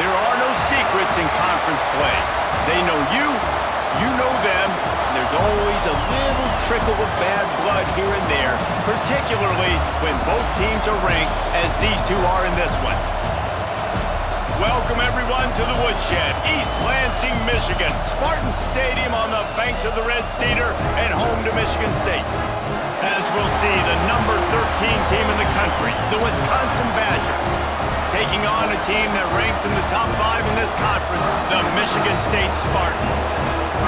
There are no secrets in conference play. They know you, you know them, and there's always a little trickle of bad blood here and there, particularly when both teams are ranked as these two are in this one. Welcome everyone to the Woodshed, East Lansing, Michigan. Spartan Stadium on the banks of the Red Cedar and home to Michigan State. As we'll see, the number 13 team in the country, the Wisconsin Badgers, taking on a team that ranks in the top 5 in this conference, the Michigan State Spartans.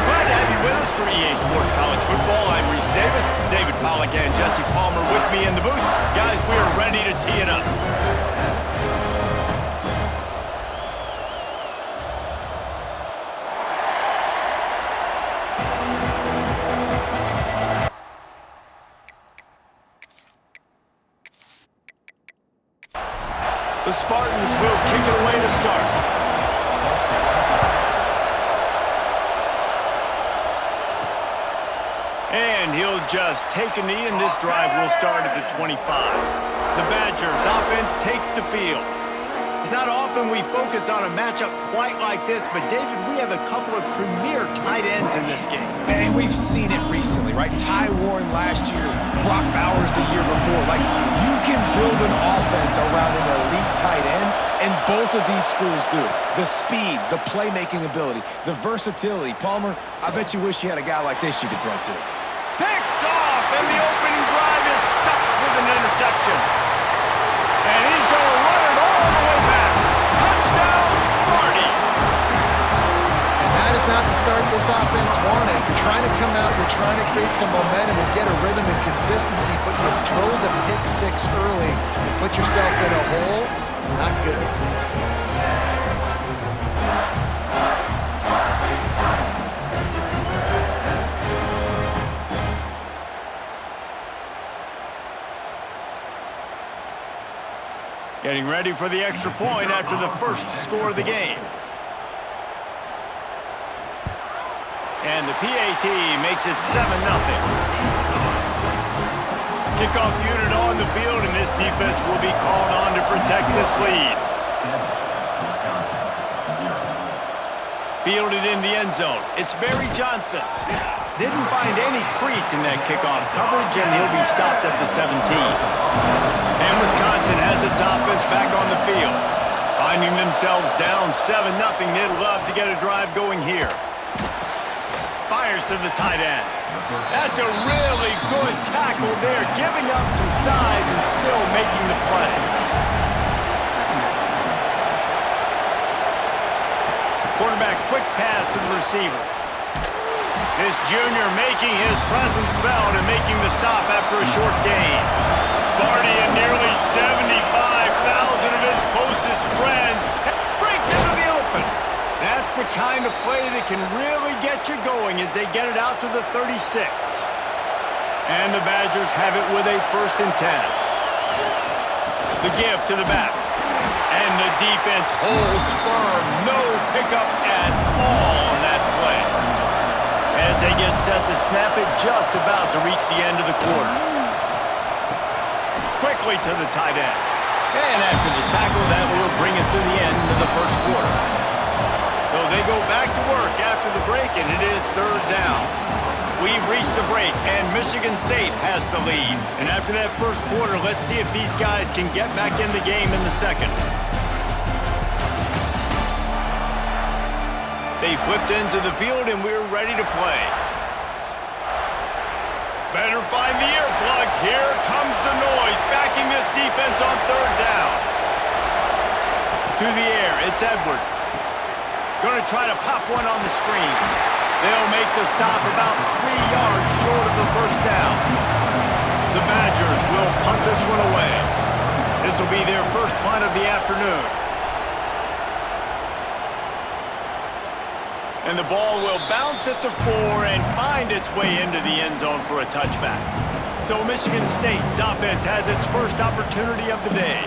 Glad to have you with us for EA Sports College Football. I'm Reese Davis, David Pollack and Jesse Palmer with me in the booth. Guys, we're ready to tee it up. The Spartans will kick it away to start. And he'll just take a knee, and this drive will start at the 25. The Badgers offense takes the field. It's not often we focus on a matchup quite like this, but David, we have a couple of premier tight ends in this game. And we've seen it recently, right? Ty Warren last year, Brock Bowers the year before. Like, you can build an offense around an elite tight end, and both of these schools do it. The speed, the playmaking ability, the versatility. Palmer, I bet you wish you had a guy like this you could throw to. Picked off, and the opening drive is stopped with an interception. And he's going to run it all the way back. Touchdown, Sparty! And that is not the start this offense wanted. You're trying to come out, you're trying to create some momentum and get a rhythm and consistency, but you throw the pick six early and put yourself in a hole, not good. Getting ready for the extra point after the first score of the game. And the PAT makes it 7-0. Kickoff unit on the field, and this defense will be called on to protect this lead. Fielded in the end zone. It's Barry Johnson. Didn't find any crease in that kickoff coverage, and he'll be stopped at the 17. And Wisconsin has its offense back on the field. Finding themselves down 7-0, they'd love to get a drive going here. Fires to the tight end. That's a really good tackle there, giving up some size and still making the play. Quarterback quick pass to the receiver. This junior making his presence felt and making the stop after a short gain. Sparty and nearly 75,000 of his closest friends breaks into the open. That's the kind of play that can really get you going as they get it out to the 36. And the Badgers have it with a 1st and 10. The give to the back. And the defense holds firm. No pickup at all on that play. As they get set to snap it just about to reach the end of the quarter. Quickly to the tight end. And after the tackle, that will bring us to the end of the first quarter. So they go back to work after the break, and it is 3rd down. We've reached the break, and Michigan State has the lead. And after that first quarter, let's see if these guys can get back in the game in the second. They flipped into the field, and we're ready to play. Better find the earplugs. Here comes the noise, backing this defense on 3rd down. To the air, it's Edwards. Going to try to pop one on the screen. They'll make the stop about 3 yards short of the 1st down. The Badgers will punt this one away. This will be their first punt of the afternoon. And the ball will bounce at the 4 and find its way into the end zone for a touchback. So Michigan State's offense has its first opportunity of the day.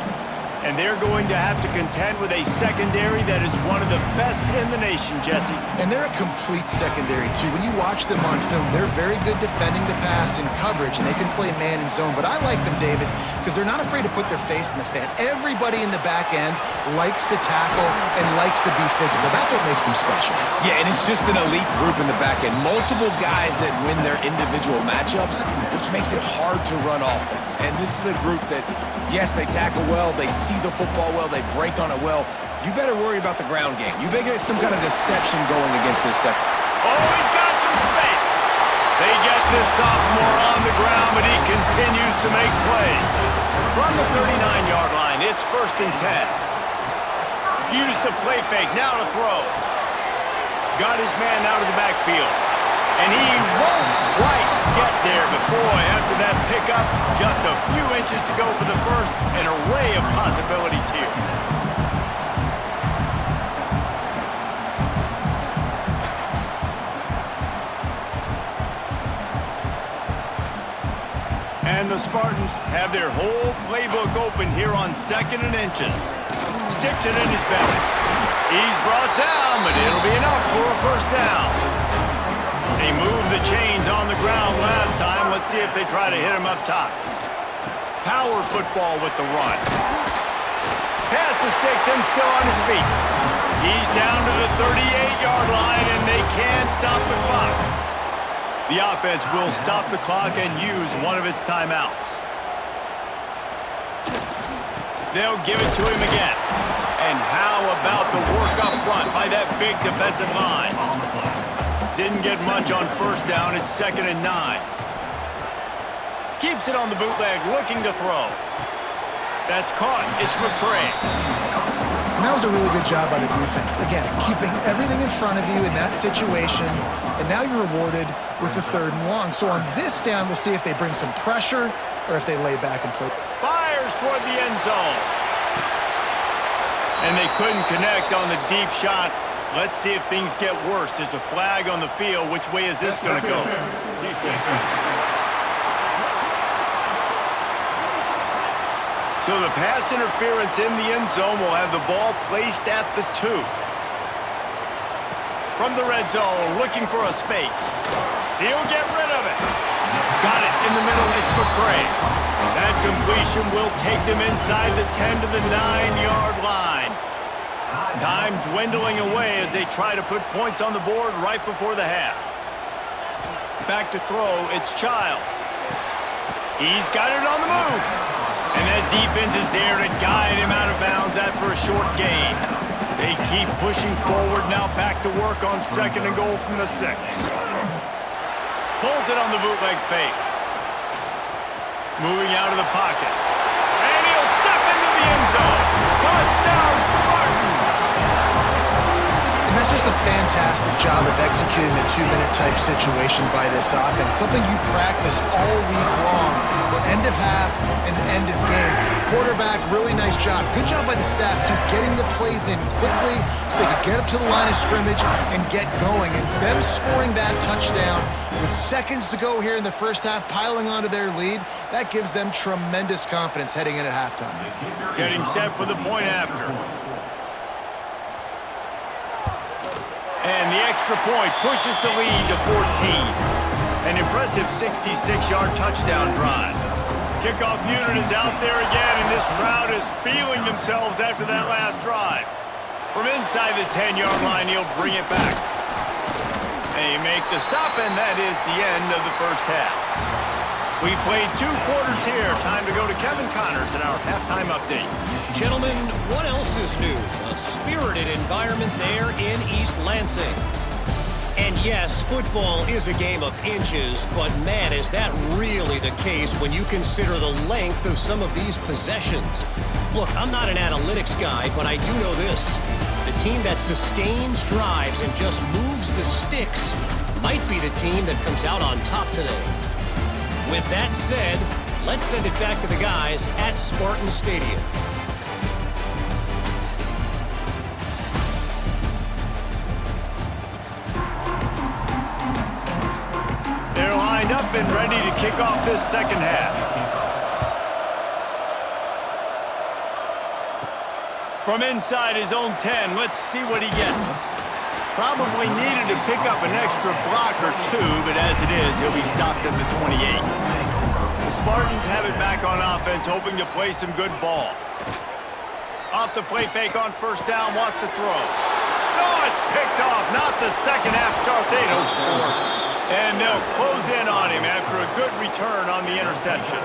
And they're going to have to contend with a secondary that is one of the best in the nation, Jesse. And they're a complete secondary, too. When you watch them on film, they're very good defending the pass and coverage, and they can play man and zone. But I like them, David, because they're not afraid to put their face in the fan. Everybody in the back end likes to tackle and likes to be physical. That's what makes them special. Yeah, and it's just an elite group in the back end. Multiple guys that win their individual matchups, which makes it hard to run offense. And this is a group that, yes, they tackle well, they see the football well, they break on it well. You better worry about the ground game. You better get some kind of deception going against this second. Oh, he's got some space. They get this sophomore on the ground, but he continues to make plays. From the 39-yard line, it's 1st and 10. Used the play fake, now to throw. Got his man out of the backfield. And he won't quite get there, but boy, after that pickup, just a few inches to go for the first. An array of possibilities here. And the Spartans have their whole playbook open here on 2nd and inches. Sticks it in his belly. He's brought down, but it'll be enough for a first down. They moved the chains on the ground last time. Let's see if they try to hit him up top. Power football with the run. Pass the sticks and still on his feet. He's down to the 38-yard line, and they can't stop the clock. The offense will stop the clock and use one of its timeouts. They'll give it to him again. And how about the work up front by that big defensive line? Didn't get much on first down. It's 2nd and 9. Keeps it on the bootleg, looking to throw. That's caught. It's McCray. And that was a really good job by the defense. Again, keeping everything in front of you in that situation, and now you're rewarded with the 3rd and long. So on this down, we'll see if they bring some pressure or if they lay back and play. Fires toward the end zone. And they couldn't connect on the deep shot. Let's see if things get worse. There's a flag on the field. Which way is this going to go? So the pass interference in the end zone will have the ball placed at the 2. From the red zone, looking for a space. He'll get rid of it. Got it in the middle. It's McCray. That completion will take them inside the 10 to the 9-yard line. Time dwindling away as they try to put points on the board right before the half. Back to throw, it's Childs. He's got it on the move. And that defense is there to guide him out of bounds after a short gain. They keep pushing forward, now back to work on 2nd and goal from the 6. Pulls it on the bootleg fake. Moving out of the pocket. And he'll step into the end zone. Touchdown, Spartans! And that's just a fantastic job of executing the 2-minute type situation by this offense. Something you practice all week long for end of half and end of game. Quarterback, really nice job. Good job by the staff, too, getting the plays in quickly so they could get up to the line of scrimmage and get going. And them scoring that touchdown with seconds to go here in the first half, piling onto their lead, that gives them tremendous confidence heading in at halftime. Getting set for the point after. And the extra point pushes the lead to 14. An impressive 66-yard touchdown drive. Kickoff unit is out there again, and this crowd is feeling themselves after that last drive. From inside the 10-yard line, he'll bring it back. They make the stop, and that is the end of the first half. We've played 2 quarters here. Time to go to Kevin Connors in our halftime update. Gentlemen, what else is new? A spirited environment there in East Lansing. And yes, football is a game of inches, but man, is that really the case when you consider the length of some of these possessions. Look, I'm not an analytics guy, but I do know this. The team that sustains drives and just moves the sticks might be the team that comes out on top today. With that said, let's send it back to the guys at Spartan Stadium. They're lined up and ready to kick off this second half. From inside his own 10, let's see what he gets. Probably needed to pick up an extra block or two, but as it is, he'll be stopped at the 28. The Spartans have it back on offense, hoping to play some good ball. Off the play fake on first down, wants to throw. No, it's picked off. Not the second half start they'd hoped for. And they'll close in on him after a good return on the interception.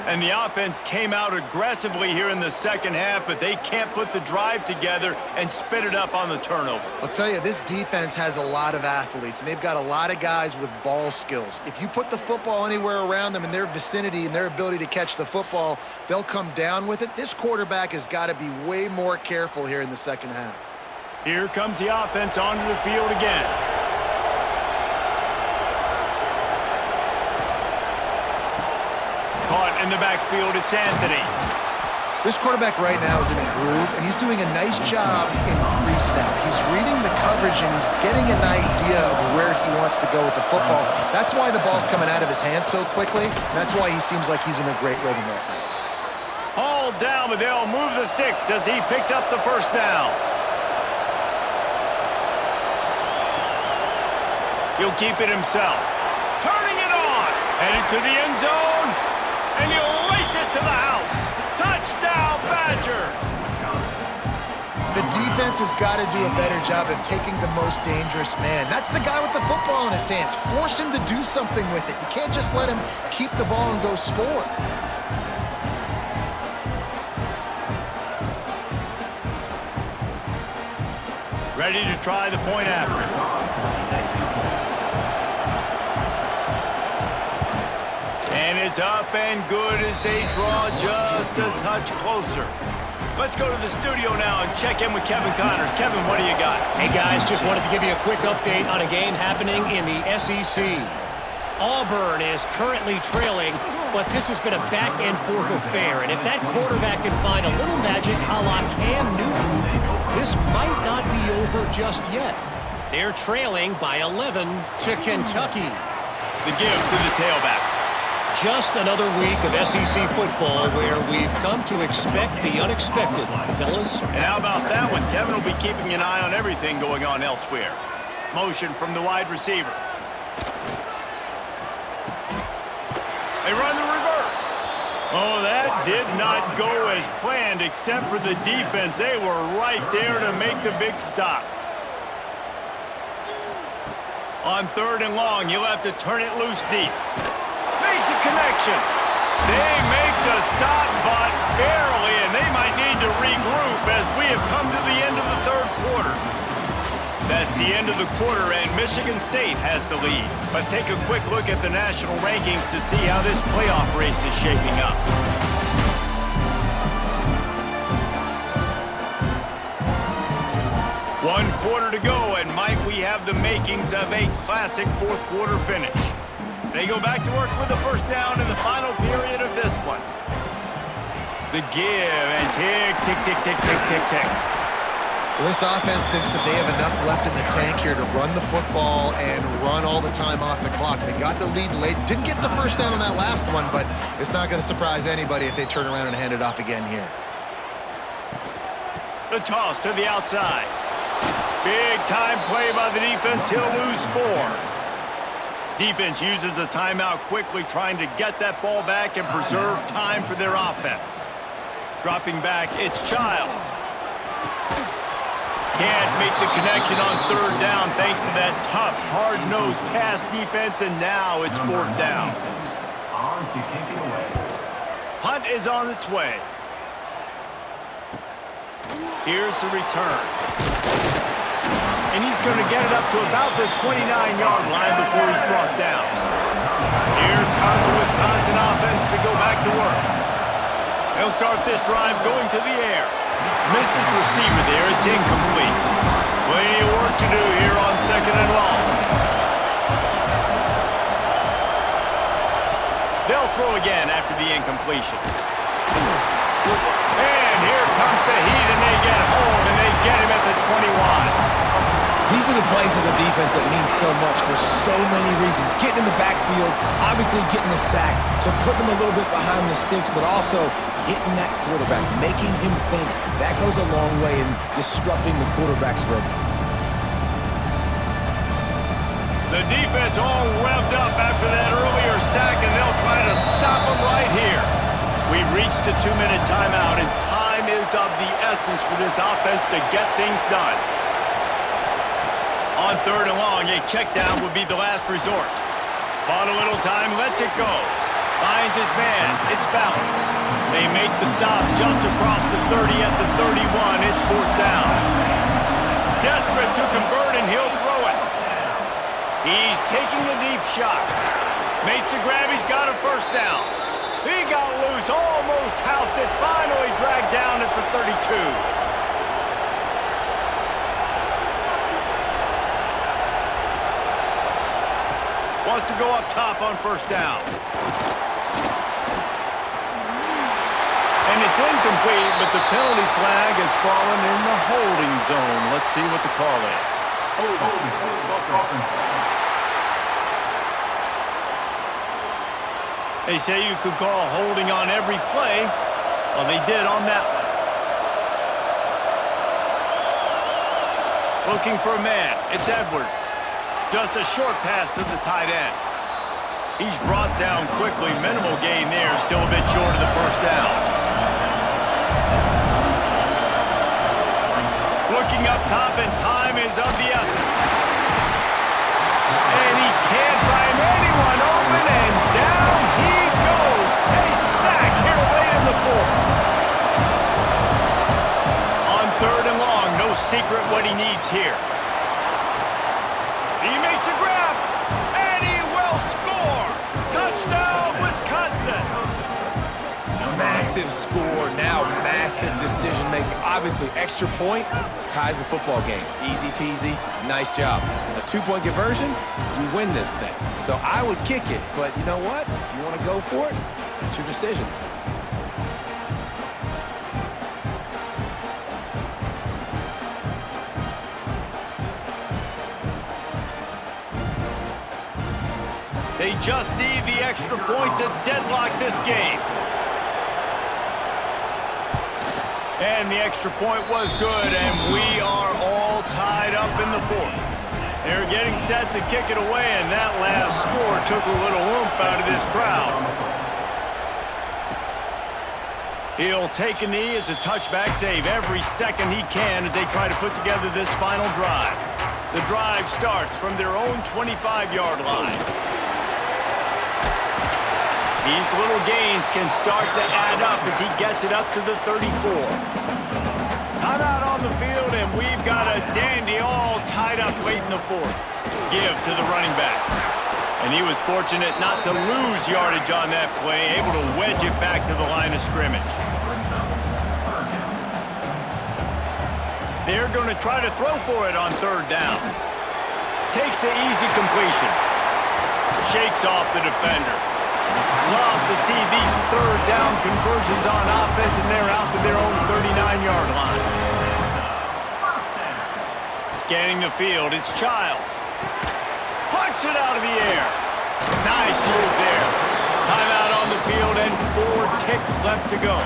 And the offense came out aggressively here in the second half, but they can't put the drive together and spit it up on the turnover. I'll tell you, this defense has a lot of athletes, and they've got a lot of guys with ball skills. If you put the football anywhere around them in their vicinity and their ability to catch the football, they'll come down with it. This quarterback has got to be way more careful here in the second half. Here comes the offense onto the field again. Caught in the backfield, it's Anthony. This quarterback right now is in a groove, and he's doing a nice job in pre-snap. He's reading the coverage, and he's getting an idea of where he wants to go with the football. That's why the ball's coming out of his hands so quickly, and that's why he seems like he's in a great rhythm right now. Hauled down, but they'll move the sticks as he picks up the first down. He'll keep it himself. Turning it on. Headed to the end zone. And he'll race it to the house. Touchdown, Badgers. The defense has got to do a better job of taking the most dangerous man. That's the guy with the football in his hands. Force him to do something with it. You can't just let him keep the ball and go score. Ready to try the point after. And it's up and good as they draw just a touch closer. Let's go to the studio now and check in with Kevin Connors. Kevin, what do you got? Hey, guys, just wanted to give you a quick update on a game happening in the SEC. Auburn is currently trailing, but this has been a back-and-forth affair. And if that quarterback can find a little magic a la Cam Newton, this might not be over just yet. They're trailing by 11 to Kentucky. The give to the tailback. Just another week of SEC football where we've come to expect the unexpected, fellas. And how about that one? Kevin will be keeping an eye on everything going on elsewhere. Motion from the wide receiver. They run the reverse. Oh, that did not go as planned except for the defense. They were right there to make the big stop. On third and long, you'll have to turn it loose deep. Makes a connection. They make the stop, but barely, and they might need to regroup as we have come to the end of the third quarter. That's the end of the quarter, and Michigan State has the lead. Let's take a quick look at the national rankings to see how this playoff race is shaping up. One quarter to go, and might we have the makings of a classic fourth quarter finish. They go back to work with the first down in the final period of this one. The give, and tick, tick, tick, tick, tick, tick, tick. Well, this offense thinks that they have enough left in the tank here to run the football and run all the time off the clock. They got the lead late. Didn't get the first down on that last one, but it's not going to surprise anybody if they turn around and hand it off again here. The toss to the outside. Big time play by the defense. He'll lose 4. Defense uses a timeout quickly, trying to get that ball back and preserve time for their offense. Dropping back, it's Childs. Can't make the connection on third down thanks to that tough, hard-nosed pass defense, and now it's fourth down. Punt is on its way. Here's the return. And he's going to get it up to about the 29-yard line before he's brought down. Here comes the Wisconsin offense to go back to work. They'll start this drive going to the air. Missed his receiver there. It's incomplete. Plenty of work to do here on second and long. They'll throw again after the incompletion. And here comes the heat, and they get home, and they get him at the 21. These are the plays as a defense that mean so much for so many reasons. Getting in the backfield, obviously getting the sack, so putting them a little bit behind the sticks, but also hitting that quarterback, making him think. That goes a long way in disrupting the quarterback's rhythm. The defense all revved up after that earlier sack, and they'll try to stop them right here. We've reached the 2-minute timeout, and time is of the essence for this offense to get things done. On 3rd and long, a check down would be the last resort. Bought a little time, lets it go. Finds his man, it's Ballard. They make the stop just across the 30 at the 31. It's 4th down. Desperate to convert, and he'll throw it. He's taking the deep shot. Makes the grab, he's got a 1st down. He got loose, almost housed it, finally dragged down at the 32. Wants to go up top on 1st down. And it's incomplete, but the penalty flag has fallen in the holding zone. Let's see what the call is. They say you could call holding on every play. Well, they did on that one. Looking for a man. It's Edwards. Just a short pass to the tight end. He's brought down quickly. Minimal gain there. Still a bit short of the 1st down. Looking up top, and time is of the essence. And he can't find anyone open, and down he goes. A sack here late in the 4th. On 3rd and long, no secret what he needs here. He makes a grab, and he will score. Touchdown, Wisconsin. Massive score, now massive decision-making. Obviously, extra point ties the football game. Easy peasy, nice job. A 2-point conversion, you win this thing. So I would kick it, but you know what? If you want to go for it, it's your decision. They just need the extra point to deadlock this game. And the extra point was good, and we are all tied up in the 4th. They're getting set to kick it away, and that last score took a little oomph out of this crowd. He'll take a knee. It's a touchback save every second he can as they try to put together this final drive. The drive starts from their own 25-yard line. These little gains can start to add up as he gets it up to the 34. Timeout on the field, and we've got a dandy all tied up late in the 4th. Give to the running back. And he was fortunate not to lose yardage on that play, able to wedge it back to the line of scrimmage. They're going to try to throw for it on 3rd down. Takes the easy completion. Shakes off the defender. Love to see these 3rd down conversions on offense, and they're out to their own 39-yard line. Scanning the field, it's Childs. Punts it out of the air. Nice move there. Timeout on the field, and 4 ticks left to go.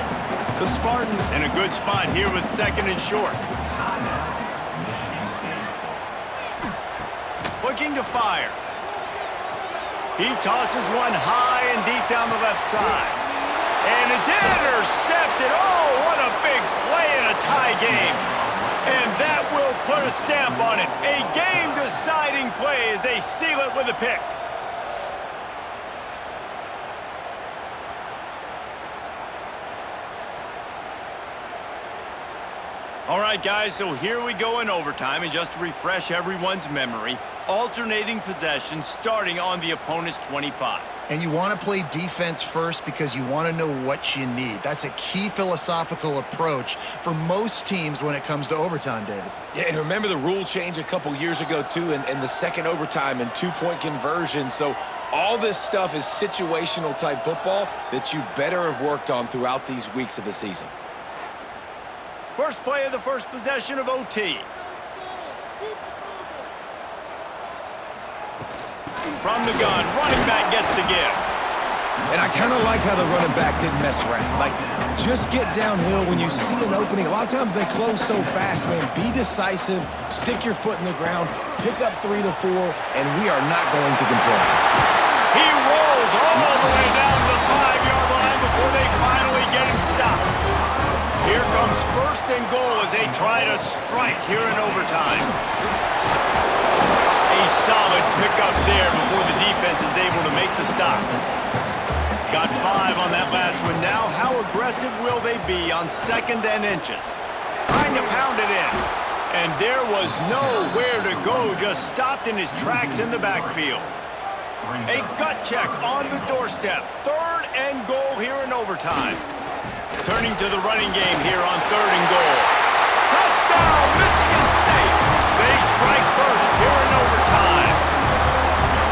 The Spartans in a good spot here with 2nd and short. Looking to fire. He tosses one high and deep down the left side. And it's intercepted. Oh, what a big play in a tie game. And that will put a stamp on it. A game-deciding play as they seal it with a pick. All right, guys, so here we go in overtime, and just to refresh everyone's memory, alternating possession starting on the opponent's 25. And you want to play defense first because you want to know what you need. That's a key philosophical approach for most teams when it comes to overtime, David. Yeah, and remember the rule change a couple years ago, too, and the second overtime and 2-point conversion. So all this stuff is situational type football that you better have worked on throughout these weeks of the season. First play of the first possession of OT. From the gun, running back gets the give. And I kind of like how the running back didn't mess around. Like, just get downhill when you see an opening. A lot of times they close so fast, man. Be decisive, stick your foot in the ground, pick up 3 to 4, and we are not going to complain. He rolls all the way down the 5-yard line before they finally get him stopped. Here comes 1st and goal as they try to strike here in overtime. A solid pickup there before the defense is able to make the stop. Got 5 on that last one. Now, how aggressive will they be on 2nd and inches? Trying to pound it in. And there was nowhere to go, just stopped in his tracks in the backfield. A gut check on the doorstep. 3rd and goal here in overtime. Turning to the running game here on 3rd and goal. Touchdown, Michigan State! They strike first here in overtime.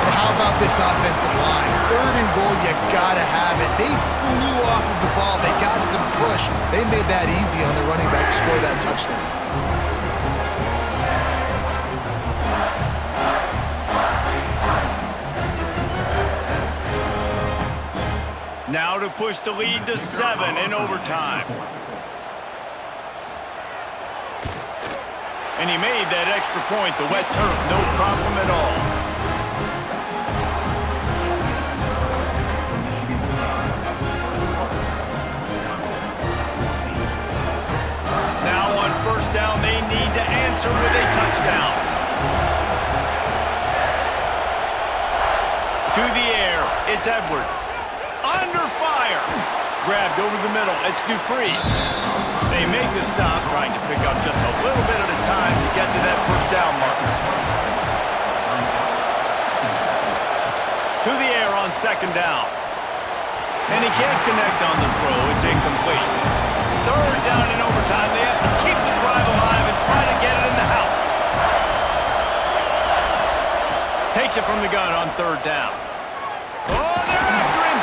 And how about this offensive line? 3rd and goal, you gotta have it. They flew off of the ball. They got some push. They made that easy on the running back to score that touchdown. Now to push the lead to 7 in overtime. And he made that extra point. The wet turf, no problem at all. Now on 1st down, they need to answer with a touchdown. To the air, it's Edwards. Under fire. Grabbed over the middle. It's Dupree. They make the stop, trying to pick up just a little bit at a time to get to that 1st down marker. To the air on 2nd down. And he can't connect on the throw. It's incomplete. 3rd down in overtime. They have to keep the drive alive and try to get it in the house. Takes it from the gun on 3rd down. Oh, they're after him.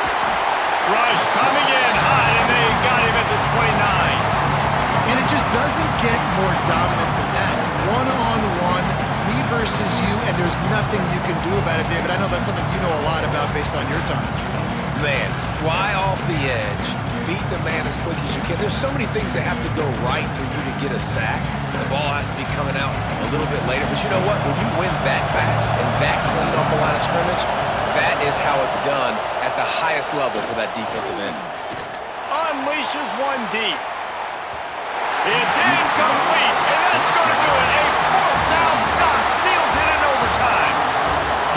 Rush coming in hot, and they got him at the 29. And it just doesn't get more dominant than that. One-on-one, me versus you, and there's nothing you can do about it, David. I know that's something you know a lot about based on your time. Man, fly off the edge, beat the man as quick as you can. There's so many things that have to go right for you to get a sack. The ball has to be coming out a little bit later. But you know what? When you win that fast and that clean off the line of scrimmage, that is how it's done at the highest level for that defensive end. Unleashes one deep. It's incomplete, and that's going to do it. A 4th down stop seals it in overtime.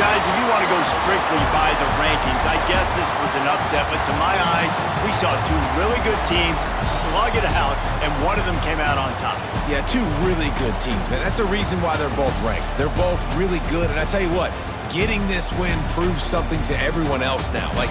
Guys, if you want to go strictly by the rankings, I guess this was an upset, but to my eyes, we saw 2 really good teams slug it out, and one of them came out on top. Yeah, 2 really good teams, man. That's a reason why they're both ranked. They're both really good, and I tell you what, getting this win proves something to everyone else now. Like,